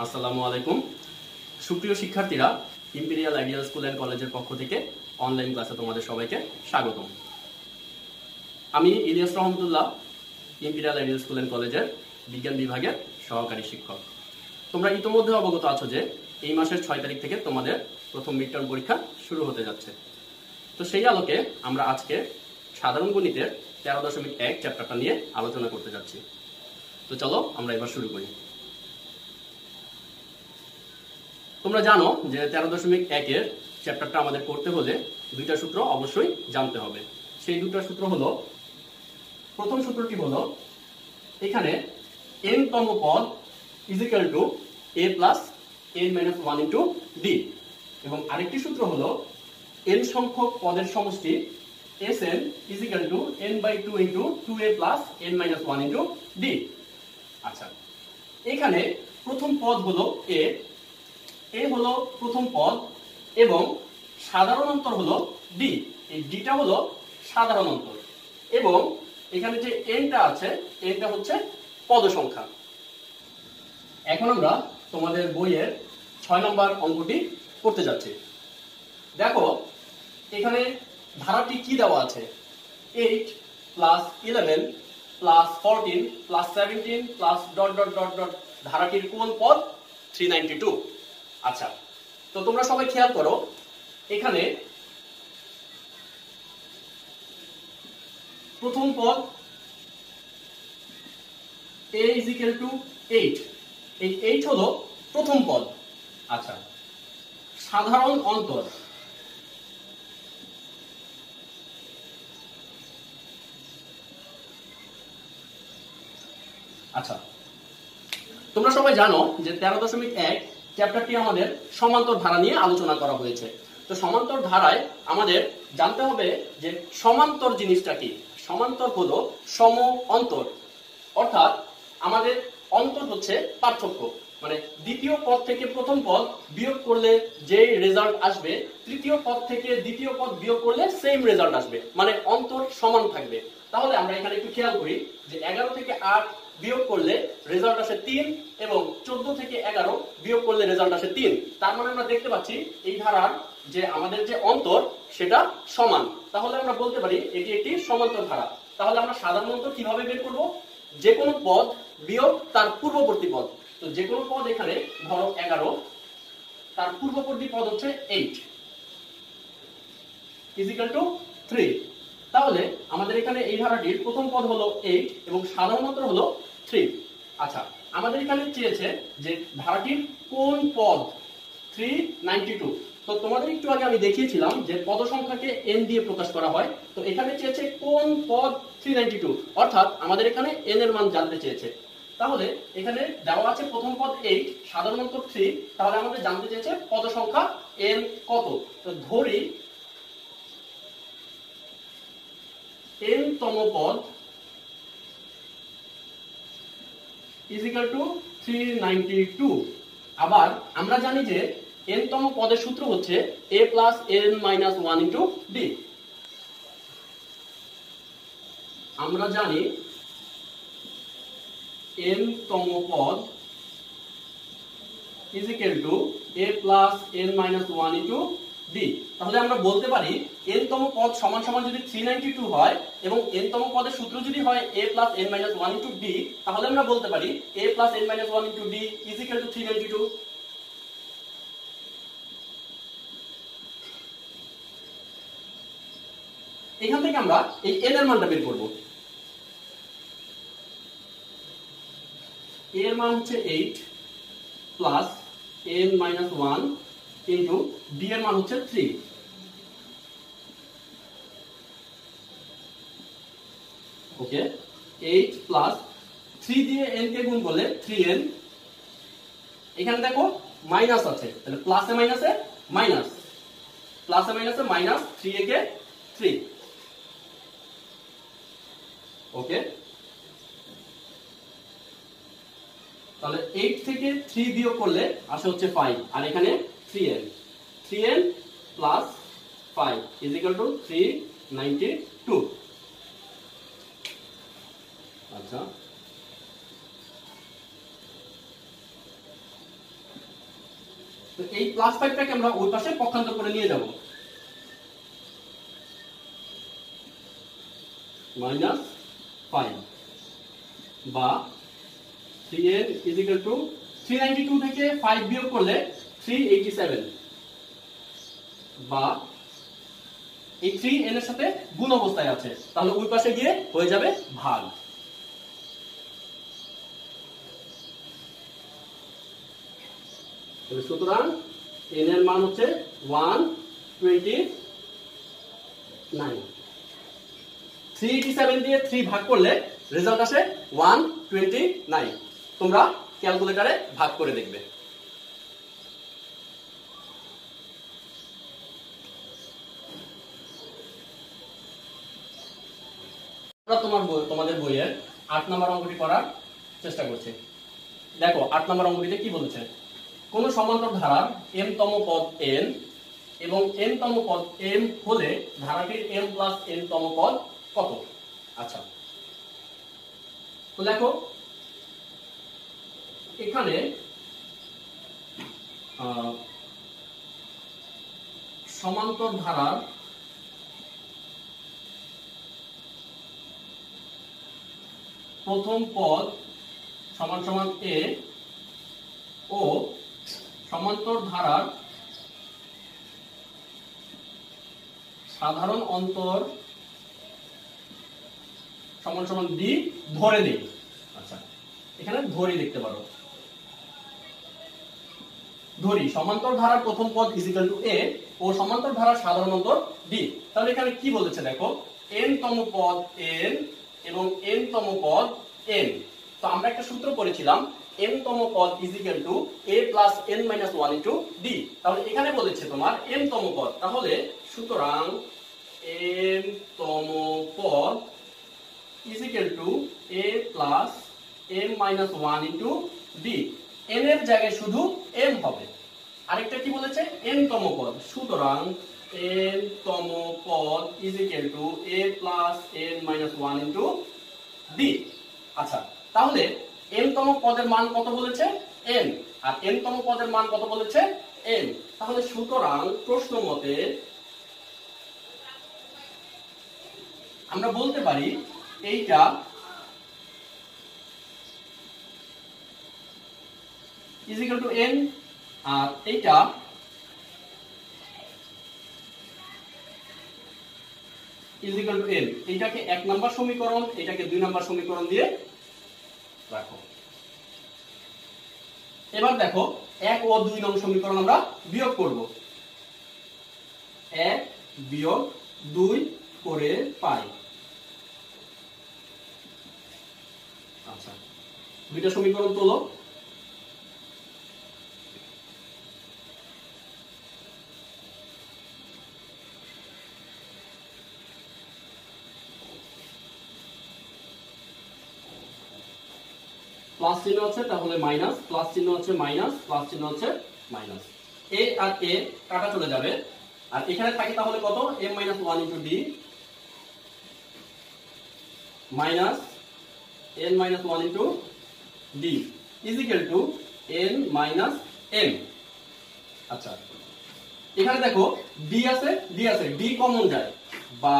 আসসালামু আলাইকুম। সুপ্রিয় শিক্ষার্থীরা, ইম্পেরিয়াল আইডিয়াল স্কুল অ্যান্ড কলেজের পক্ষ থেকে অনলাইন ক্লাসে তোমাদের সবাইকে স্বাগতম। আমি ইলিয়াস রহমতুল্লাহ, ইম্পেরিয়াল আইডিয়াল স্কুল অ্যান্ড কলেজের বিজ্ঞান বিভাগের সহকারী শিক্ষক। তোমরা ইতোমধ্যে অবগত আছো যে এই মাসের 6 তারিখ থেকে তোমাদের প্রথম মিড টার্ম পরীক্ষা শুরু হতে যাচ্ছে। তো সেই আলোকে আমরা আজকে সাধারণ গণিতের 13.1 চ্যাপ্টারটা নিয়ে আলোচনা করতে যাচ্ছি। তো চলো আমরা এবার শুরু করি। তোমরা জানো যে 13.1 এর চ্যাপ্টারটা আমাদের করতে হলে দুইটা সূত্র অবশ্যই জানতে হবে। সেই দুটো সূত্র হলো, প্রথম সূত্রটি হলো এখানে n তম পদ is equal two a plus n minus 1 into d, এবং আরেকটি সূত্র হলো n সংখ্যক পদের সমষ্টি Sn is equal to n by 2 into 2a plus n minus 1 into d। আচ্ছা, এখানে প্রথম পদ হলো a হলো প্রথম পদ এবং সাধারণ অন্তর হলো d। এই dটা হলো সাধারণ অন্তর এবং এখানে যে nটা আছে nটা হচ্ছে পদ সংখ্যা। এখন আমরা তোমাদের বইয়ের 6 নম্বর অঙ্কটি করতে যাচ্ছি। দেখো এখানে ধারাটি কি দেওয়া আছে, 8 plus 11 plus 14 plus 17 plus dot dot dot dot. ধারাটির কোন পদ? 392। আচ্ছা, তো তোমরা সবাই খেয়াল করো, এখানে প্রথম পদ a is equal to 8, এই 8 হলো প্রথম পদ। আচ্ছা, সাধারণ অন্তর আচ্ছা, তোমরা সবাই জানো যে 13.1 চ্যাপ্টারটি আমাদের সমান্তর ধারা নিয়ে আলোচনা করা হয়েছে। তো সমান্তর ধারায় আমাদের জানতে হবে যে সমান্তর জিনিসটা কি। সমান্তর হলো সম অন্তর, অর্থাৎ আমাদের অন্তর হচ্ছে পার্থক্য, মানে দ্বিতীয় পদ থেকে প্রথম পদ বিয়োগ করলে যে রেজাল্ট আসবে, তৃতীয় পদ থেকে দ্বিতীয় পদ বিয়োগ করলে সেম রেজাল্ট আসবে, মানে অন্তর সমান থাকবে। তাহলে আমরা এখানে একটু খেয়াল করি যে 11 থেকে 8 বিয়োগ করলে রেজাল্ট আসে 3 এবং 14 থেকে 11 বিয়োগ করলে রেজাল্ট আসে 3। তার মানে আমরা দেখতে পাচ্ছি এই ধারার যে আমাদের যে অন্তর সেটা সমান। তাহলে আমরা বলতে পারি এটি একটি সমান্তর ধারা। তাহলে আমরা সাধারণ অন্তর কিভাবে বের করব? যে কোনো পদ বিয়োগ তার পূর্ববর্তী পদ। তো যে কোনো পদ এখানে ধরো 11, তার পূর্ববর্তী পদ হচ্ছে 8 ইজ ইকুয়াল টু 3। তাহলে আমাদের এখানে এই ধারাটির প্রথম পদ হলো 8 এবং সাধারণ অন্তর হলো 3। আচ্ছা, আমাদের এখানে চেয়েছে যে ধারাটির কোন পদ 392। তো তোমাদের একটু আগে আমি দেখিয়েছিলাম যে পদ সংখ্যাকে n দিয়ে প্রকাশ করা হয়। তো এখানে চেয়েছে কোন পদ 392, অর্থাৎ আমাদের এখানে n এর মান জানতে চেয়েছে। তাহলে এখানে দেওয়া আছে প্রথম পদ 8, সাধারণ অন্তর 3, তাহলে আমাদের জানতে চেয়েছে পদ সংখ্যা n কত। তো ধরি n তম পদ is equal to 392। আবার আমরা জানি যে n তম পদের সূত্র হচ্ছে a plus n minus 1 into d। আমরা জানি n তম পদ is equal to a plus n minus 1 into d। তাহলে আমরা বলতে পারি n তম পদ সমান সমান যদি 392 হয় এবং n তম পদের সূত্র যদি হয় a plus n minus 1 into d, তাহলে আমরা বলতে পারি a plus n minus 1 into d is equal to 392। এখান থেকে আমরা এই n এর মানটা বের করব। a এর মান হচ্ছে 8 plus n minus 1 into d এর মান হচ্ছে 3। ওকে, 8 প্লাস 3 দিয়ে n কে গুণ করলে 3n। এখানে দেখো মাইনাস আছে, তাহলে প্লাসে মাইনাসে মাইনাস, প্লাসে মাইনাসে মাইনাস, 3 কে 3। ওকে, তাহলে 8 থেকে 3 বিয়োগ করলে আসে হচ্ছে 5, আর এখানে 3n plus 5 is equal two 392। আচ্ছা, তো এই প্লাস 5টাকে আমরা ওই পাশে পক্ষান্তর করে নিয়ে যাব, -5 বা 3n is equal to 392 থেকে 5 বিয়োগ করলে 387 বা এই 3n এর সাথে গুণ অবস্থায় আছে, তাহলে ওই পাশে গিয়ে হয়ে যাবে ভাগ। সুতরাং n এর মান হচ্ছে 129। 387 দিয়ে 3 ভাগ করলে রেজাল্ট আসে 129। তোমরা ক্যালকুলেটরে ভাগ করে দেখবে। তোমাদের বইয়ের 8 নম্বর অঙ্কটি করার চেষ্টা করছি। দেখো 8 নম্বর অঙ্কটিতে কি বলেছে, কোন সমান্তর ধারার m তম পদ n এবং n তম পদ m হলে ধারাটির m প্লাস n তম পদ কত? আচ্ছা, তো দেখো এখানে সমান্তর ধারার প্রথম পদ সমান সমান a ও সমান্তর ধারার সাধারণ অন্তর সমান সমান d ধরে নেই। আচ্ছা, এখানে ধরি দেখতে পারো, ধরি সমান্তর ধারার প্রথম পদ ইজ ইকুয়াল টু a ও সমান্তর ধারার সাধারণ অন্তর d। তাহলে এখানে কি বলেছে দেখো, n তম পদ n এবং n তম পদ n। তো আমরা একটা সূত্র পড়েছিলাম n তম পদ is equal two a plus n minus 1 into d। তাহলে এখানে বলেছে তোমার n তম পদ, তাহলে সুতরাং n তম পদ is equal two a plus m minus 1 into d। n এর জায়গায় শুধু m হবে। আরেকটা কি বলেছে, n তম পদ, সুতরাং n তম পদ is equal two a plus n minus 1 into d। আচ্ছা, তাহলে n তম পদের মান কত বলেছে, n, আর n তম পদের মান কত বলেছে, n। তাহলে সুতরাং প্রশ্ন মতে আমরা বলতে পারি এইটা ইজ ইকুয়াল টু n আর এইটা ইজ ইকুয়াল টু n। এইটাকে 1 নাম্বার সমীকরণ, এটাকে 2 নাম্বার সমীকরণ দিয়ে রাখো। এবার দেখো 1 ও 2 নং সমীকরণ আমরা বিয়োগ করব। 1 বিয়োগ 2 করে পাই। আচ্ছা, দুইটা সমীকরণ তোলো। প্লাস চিহ্ন আছে তাহলে মাইনাস, প্লাস চিহ্ন আছে মাইনাস, প্লাস চিহ্ন আছে মাইনাস। a আর a কাটা চলে যাবে, আর এখানে থাকে তাহলে কত, m minus 1 into d minus n minus 1 into d is equal to n minus m। আচ্ছা, এখানে দেখো d আছে, d কমন যায়, বা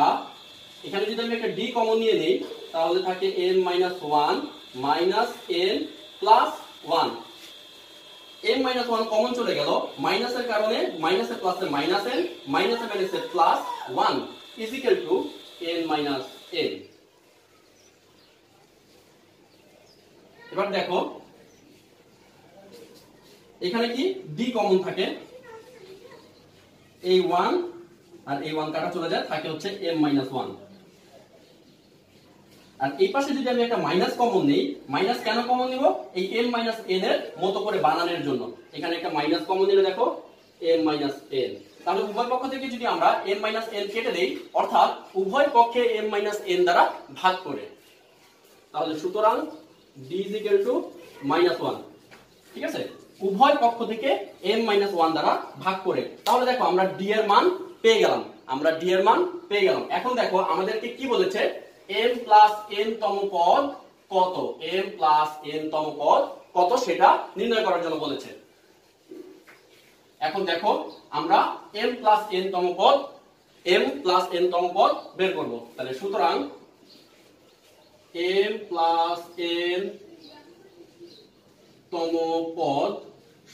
এখানে যদি আমি একটা d কমন নিয়ে নেই তাহলে থাকে m minus 1 minus n plus 1। m minus 1 common চলে গেল, মাইনাসের কারণে মাইনাসের প্লাসে মাইনাস n, মাইনাসে মাইনাসে plus 1 is equal to n minus n। এবার দেখো এখানে কি d কমন থাকে, এই 1 আর এই 1 কাটা চলে যায়, থাকে হচ্ছে m মাইনাস 1। আর এই পাশে যদি আমি একটা মাইনাস কমন নেই, মাইনাস কেন কমন নিব, এই m মাইনাস n এর মতো করে বানানোর জন্য। এখানে একটা মাইনাস কমন নিলে দেখো m মাইনাস n। তাহলে উভয় পক্ষ থেকে যদি আমরা m মাইনাস n কেটে দেই, অর্থাৎ উভয় পক্ষে m মাইনাস n দ্বারা ভাগ করে, তাহলে সুতরাং d is equal to -1। ঠিক আছে, উভয় পক্ষ থেকে m মাইনাস 1 দ্বারা ভাগ করে। তাহলে দেখো আমরা d এর মান পেয়ে গেলাম, এখন দেখো আমাদেরকে কি বলেছে, m প্লাস n তম পদ কত, m প্লাস n তম পদ কত সেটা নির্ণয় করার জন্য বলেছে। এখন দেখো আমরা m প্লাস n তম পদ বের করব। তাহলে সুতরাং m প্লাস n তম পদ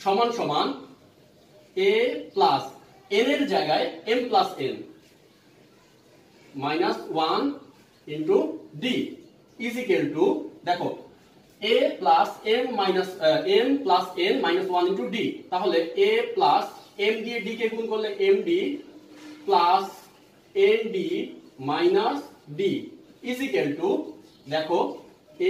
সমান সমান a প্লাস n এর জায়গায় m plus n minus 1 into d is equal two দেখো a plus m plus n minus 1 into d। তাহলে a প্লাস m দিয়ে d কে গুণ করলে md plus nd minus d is equal two দেখো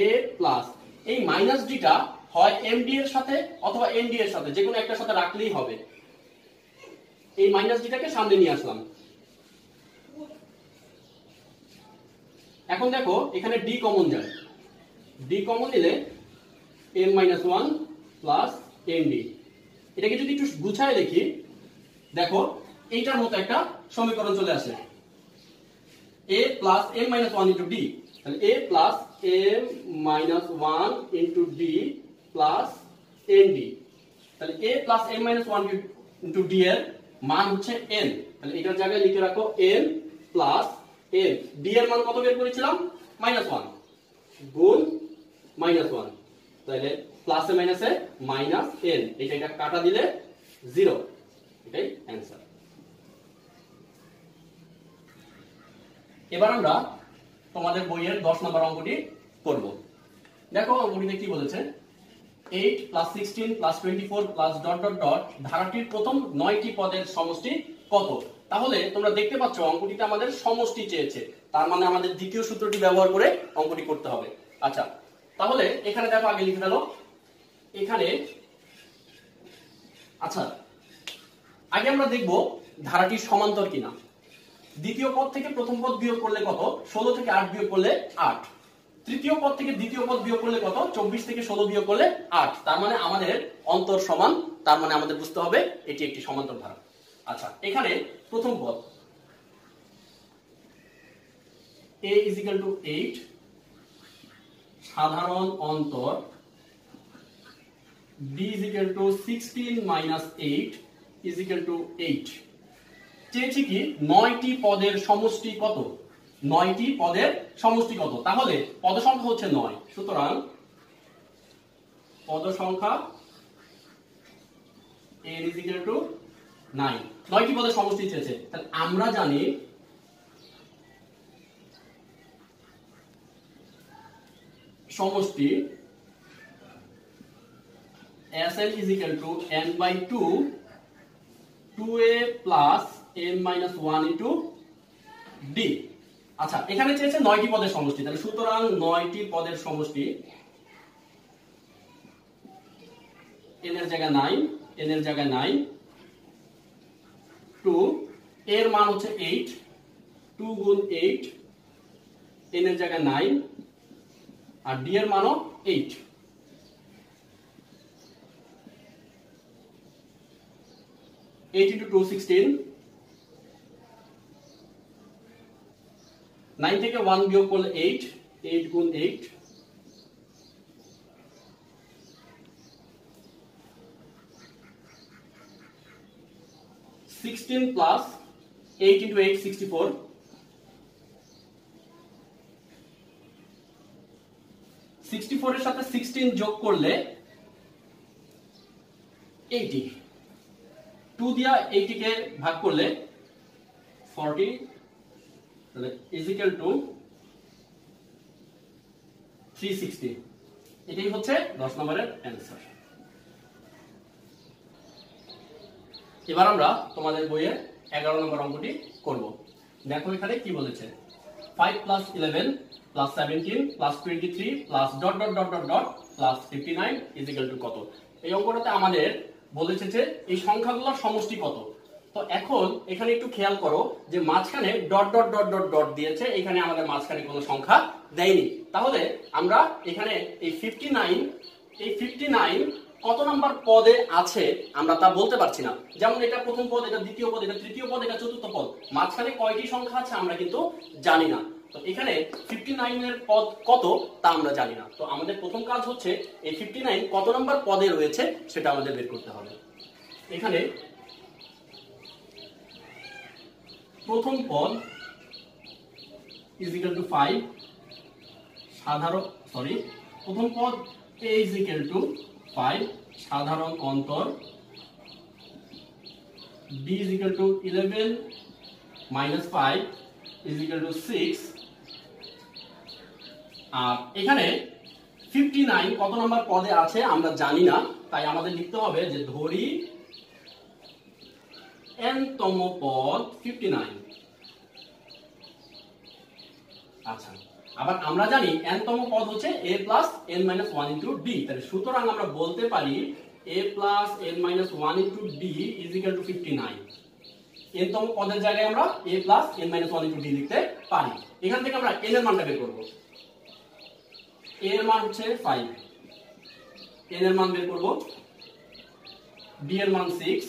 a plus এই minus d টা হয় md এর সাথে অথবা nd এর সাথে, যে কোনো একটার সাথে রাখলেই হবে। এই মাইনাস d টাকে সামনে নিয়ে আসলাম। এখন দেখো এখানে d কমন যায়, d কমন নিলে m-1 প্লাস nd। এটাকে যদি একটু গুছায় লিখি দেখো এইটার মতো একটা সমীকরণ চলে আসে, a plus m-1 into d। তাহলে a plus m-1 into d plus nd। তাহলে a plus m-1 into d এর মান হচ্ছে n। তাহলে এটার জায়গায় লিখে রাখো n প্লাস n। d এর মান কত বের করেছিলাম? -1 গুণ -1। তাহলে প্লাসে মাইনাসে মাইনাস n, এটা কাটা দিলে 0, এটাই অ্যান্সার। এবার আমরা তোমাদের বইয়ের 10 নম্বর অঙ্কটি করব। দেখো অঙ্কটিতে কি বলেছে, 8 plus 16 plus 24 plus dot dot dot ধারাটির প্রথম 9টি পদের সমষ্টি কত? তাহলে তোমরা দেখতে পাচ্ছ অঙ্কটিতে আমাদের সমষ্টি চেয়েছে, তার মানে আমাদের দ্বিতীয় সূত্রটি ব্যবহার করে অঙ্কটি করতে হবে। আচ্ছা, তাহলে এখানে দেখো আগে লিখে ফেলো এখানে। আচ্ছা, আগে আমরা দেখব ধারাটি সমান্তর কিনা। দ্বিতীয় পদ থেকে প্রথম পদ বিয়োগ করলে কত? 16 থেকে 8 বিয়োগ করলে 8। তৃতীয় পদ থেকে দ্বিতীয় পদ বিয়োগ করলে কত? 24 থেকে 16 বিয়োগ করলে 8। তার মানে আমাদের অন্তর সমান, তার মানে আমাদের বুঝতে হবে এটি একটি সমান্তর ধারা। আচ্ছা, এখানে প্রথম পদ a = 8, সাধারণ অন্তর b = 16 - 8 = 8। চেয়েছি কি 9টি পদের সমষ্টি কত? 9টি পদের সমষ্টি কত? তাহলে পদ সংখ্যা হচ্ছে 9, সুতরাং পদ সংখ্যা n = 9। 9টি পদের সমষ্টি চেয়েছে, তাহলে আমরা জানি সমষ্টি Sn = n/2 2a plus m-1 into d। আচ্ছা, এখানে চেয়েছে 9টি পদের সমষ্টি, তাহলে সুতরাং 9টি পদের সমষ্টি n এর জায়গায় 9, n এর জায়গায় 9, 2 এর মান হচ্ছে 8, 2 গুণ 8, n এর জায়গায় 9 আর d এর মানও 8। 8 into 2 16, 9 থেকে 1 বিয়োগ করলে 8, 8 গুণ 8, 16 plus 8 into 8 64, 64 এর সাথে 16 যোগ করলে 80, 2 দিয়া 80 কে ভাগ করলে 40, তাহলে = 360। এটাই হচ্ছে 10 নম্বরের অ্যানসার। এবার আমরা তোমাদের বইয়ের 11 নম্বর অঙ্কটি করব। দেখো এখানে কি বলেছে, 5 + 11 + 17 + 23 + dot dot dot dot dot + 59 = কত? এই অঙ্কটাতে আমাদের বলেছে যে এই সংখ্যাগুলোর সমষ্টি কত। তো এখন এখানে একটু খেয়াল করো যে মাঝখানে dot dot dot dot dot দিয়েছে, এখানে আমাদের মাঝখানে কোনো সংখ্যা দেয়নি। তাহলে আমরা এখানে এই 59 কত নাম্বার পদে আছে আমরা তা বলতে পারছি না। যেমন এটা প্রথম পদ, এটা দ্বিতীয় পদ, এটা তৃতীয় পদ, এটা চতুর্থ পদ, মাঝখানে কয়টি সংখ্যা আছে আমরা কিন্তু জানি না। তো এখানে 59 এর পদ কত তা আমরা জানি না। তো আমাদের প্রথম কাজ হচ্ছে এই 59 কত নাম্বার পদে রয়েছে সেটা আমাদের বের করতে হবে। এখানে প্রথম পদ ইজ ইকুয়াল টু 5 প্রথম পদ a ইজ ইকুয়াল টু 5 সাধারণ অন্তর b is equal two 11 minus 5 is equal two 6। আর এখানে 59 কত নম্বর পদে আছে আমরা জানি না, তাই আমাদের লিখতে হবে যে ধরি n তম পদ 59। আচ্ছা, আবার আমরা জানি n তম পদ হচ্ছে a plus n minus 1 into d, তাহলে সুতরাং আমরা বলতে পারি a plus n minus 1 into d is equal two 59। n তম পদের জায়গায় আমরা a plus n minus 1 into d লিখতে পারি। এখান থেকে আমরা n এর মানটা বের করব। a এর মান হচ্ছে 5, n এর মান বের করব, d এর মান 6,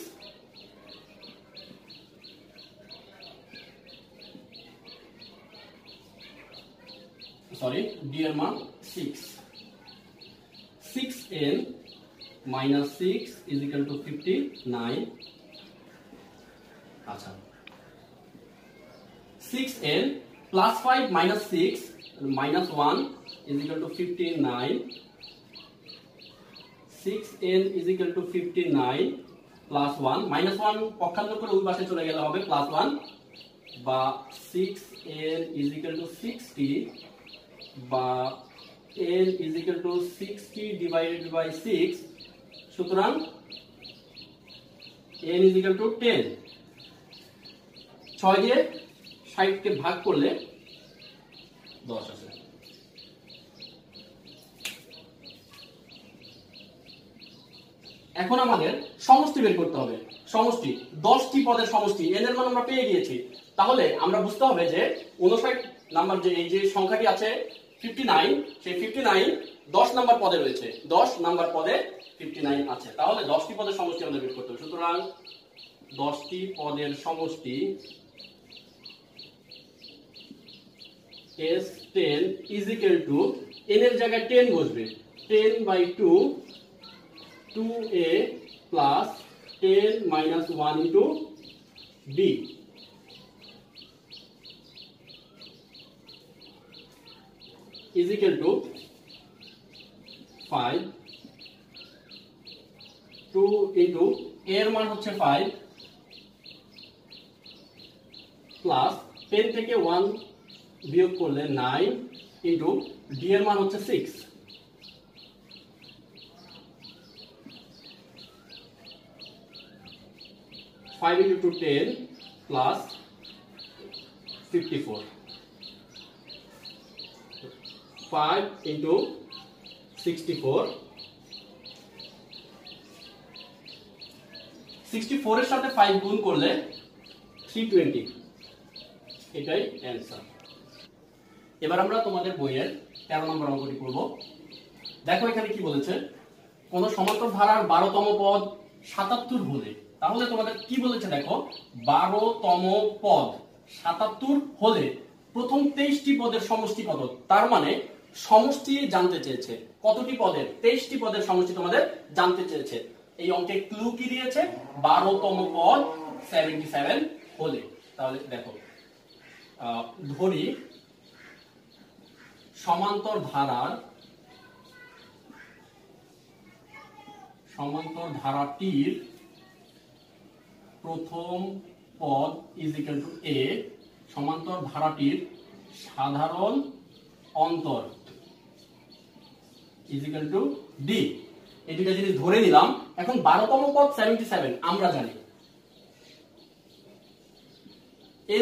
d এর মান 6, 6n minus 6 is equal to 59। আচ্ছা, 6n plus 5 minus 6 minus 1 is equal to 59। 6n is equal to 59 plus 1 minus 1 পক্ষান্তর করে ওই পাশে চলে গেলে হবে plus 1, বা 6n is equal to 60, বা n is equal to 60 divided by 6, সুতরাং n is equal to 10। 6 দিয়ে 60 কে ভাগ করলে 10 আসে। এখন আমাদের সমষ্টি বের করতে হবে। সমষ্টি 10টি পদের সমষ্টি, n এর মান আমরা পেয়ে গিয়েছি, তাহলে আমরা বুঝতে হবে যে 59 নাম্বার যে এই যে সংখ্যাটি আছে 59, সেই 59 10 নাম্বার পদে রয়েছে, 10 নাম্বার পদে 59 আছে, তাহলে 10টি পদের সমষ্টি আমাদের বের করতে হবে। সুতরাং 10টি পদের সমষ্টি S10 is equal to n এর জায়গায় 10 বসবে, 10/2 2a plus 10 minus 1 into b is equal to 5, 2 into a এর মান হচ্ছে 5 প্লাস 10 থেকে 1 বিয়োগ করলে 9 into d এর মান হচ্ছে 6। 5 into 2 10 plus 54, 5 into 64, 64 এর সাথে 5 গুণ করলে 320, এটাই অ্যানসার। এবার আমরা তোমাদের বইয়ের 13 নম্বর অঙ্কটি করব। দেখো এখানে কি বলেছে, কোন সমান্তর ধারার 12তম পদ 77 হলে, তাহলে তোমাদের কি বলেছে দেখো, 12তম পদ 77 হলে প্রথম 23টি পদের সমষ্টি কত, তার মানে সমষ্টি জানতে চেয়েছে। কতটি পদের? 23টি পদের সমষ্টি তোমাদের জানতে চেয়েছে। এই অঙ্কে ক্লু কি দিয়েছে, 12তম পদ 77 হলে। তাহলে দেখো, ধরি সমান্তর ধারাটির প্রথম পদ ইজ ইকুয়াল টু a, সমান্তর ধারাটির সাধারণ অন্তর ইজ ইকুয়াল টু d। এই দুটো জিনিস ধরে নিলাম। এখন 12তম পদ 77 আমরা জানি।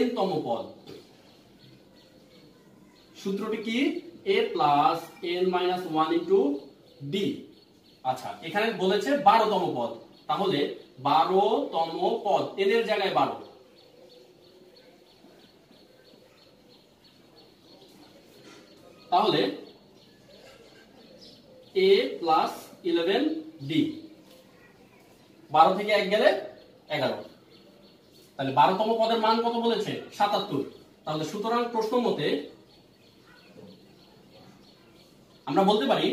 n তম পদ সূত্রটি কি, a plus n minus 1 into d। আচ্ছা, এখানে বলেছে 12তম পদ, তাহলে 12তম পদ n এর জায়গায় 12, তাহলে a প্লাস 11d, 12 থেকে 1 গেলে 11, তাহলে 12তম পদের মান কত বলেছে, 77। তাহলে সুতরাং প্রশ্ন মতে আমরা বলতে পারি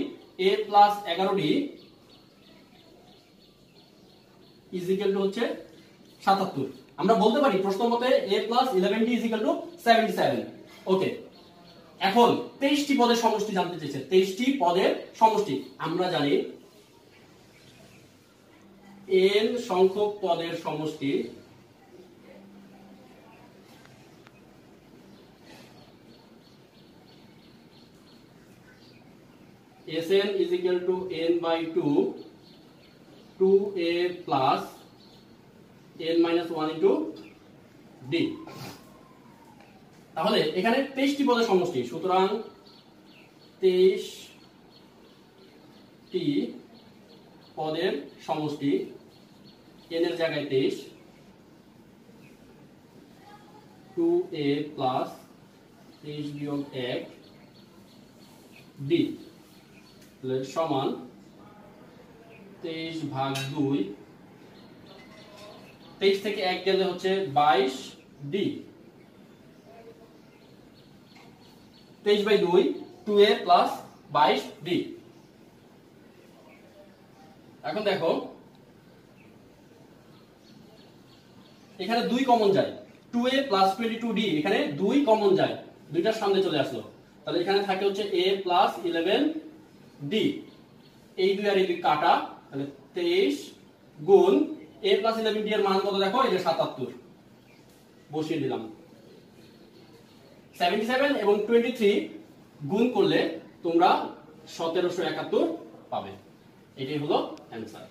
a plus 11d is equal two হচ্ছে 77। আমরা বলতে পারি প্রশ্ন মতে a plus 11d is equal two 77। ওকে, এখন 23টি পদের সমষ্টি জানতে চেয়েছে। 23টি পদের সমষ্টি আমরা জানি n সংখ্যক পদের সমষ্টি Sn is equal to n by 2 2a plus n minus 1 into d। তাহলে এখানে 23টি পদের সমষ্টি, সুতরাং 23টি পদের সমষ্টি n এর জায়গায় 23 2a plus 23 বিয়োগ 1 d সমান 23 ভাগ 2, 23 থেকে 1 গেলে হচ্ছে 22d, 23 by 2 2a plus 22d। এখন দেখো এখানে 2 কমন যায়, 2a প্লাস 22d, এখানে 2 কমন যায়, দুইটার সামনে চলে আসলো, তাহলে এখানে থাকে হচ্ছে a প্লাস 11d, এই দুই আর এই দুই কাটা, তাহলে 23 গুণ a প্লাস 11d এর মান কত দেখো, এই যে 77 বসিয়ে দিলাম। 77 এবং 23 গুণ করলে তোমরা 1771 পাবে। এটাই হলো অ্যান্সার।